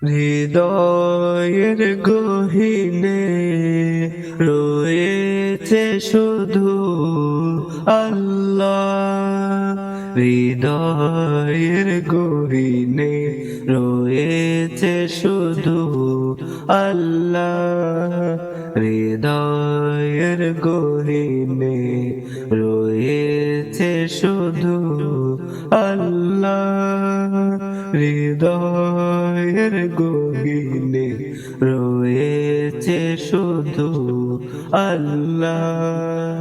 হৃদয়ের গহীনে রয়েছে শুধু আল্লাহ। হৃদয়ের গহীনে রয়েছে শুধু আল্লাহ। হৃদয়ের গহীনে রয়েছে শুধু আল্লাহ। হৃদয়ের গহীনে রয়েছে শুধু আল্লাহ।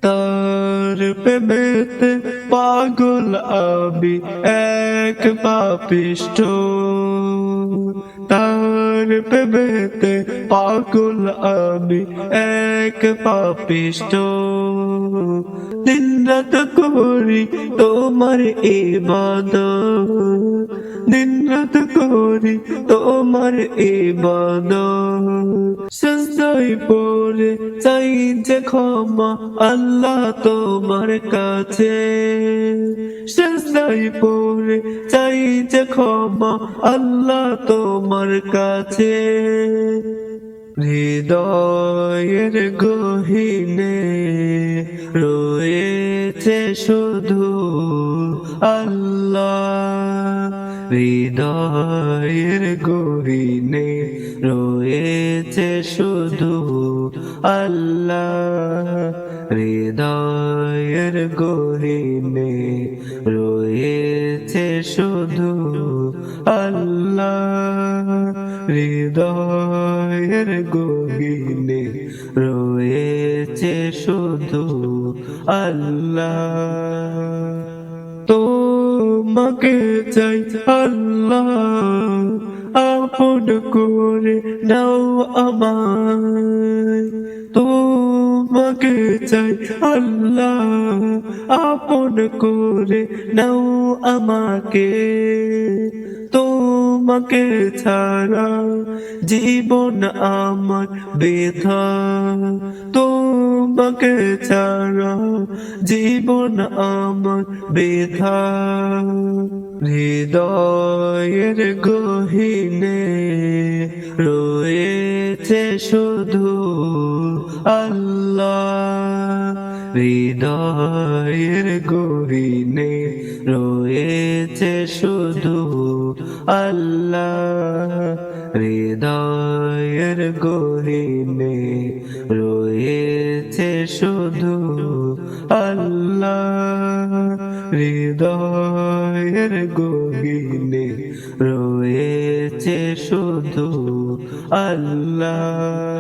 তার প্রেমেতে পাগল আমি এক পাপিষ্ঠ। তার প্রেমেতে পাগল আমি এক পাপিষ্ঠ। দিন রাত করি তোমার ইবাদত, দিন রাত করি তোমার ইবাদত। সিজদায় পড়ে চাই যে ক্ষমা আল্লাহ তোমার কাছে। সিজদায় পড়ে চাই যে ক্ষমা আল্লাহ তোমার কাছে। হৃদয়ের গহীনে রয়েছে শুধু আল্লাহ। হৃদয়ের গহীনে রয়েছে শুধু আল্লাহ। হৃদয়ের গহীনে রয়েছে শুধু আল্লাহ। হৃদয়ের গহীনে রয়েছে শুধু আল্লাহ। তোমাকে চাই আল্লাহ, আপন করে নাও আমায়। তোমাকে চাই আল্লাহ, আপন করে নাও আমাকে। তোমাকে ছাড়া জীবন আমার বৃথা। তোমাকে ছাড়া জীবন আমার বৃথা। হৃদয়ের গহীনে রয়েছে শুধু আল্লাহ। হৃদয়ের গহীনে রয়েছে শুধু আল্লাহ। হৃদয়ের গহীনে রয়েছে শুধু আল্লাহ। হৃদয়ের গহীনে রয়েছে শুধু আল্লাহ।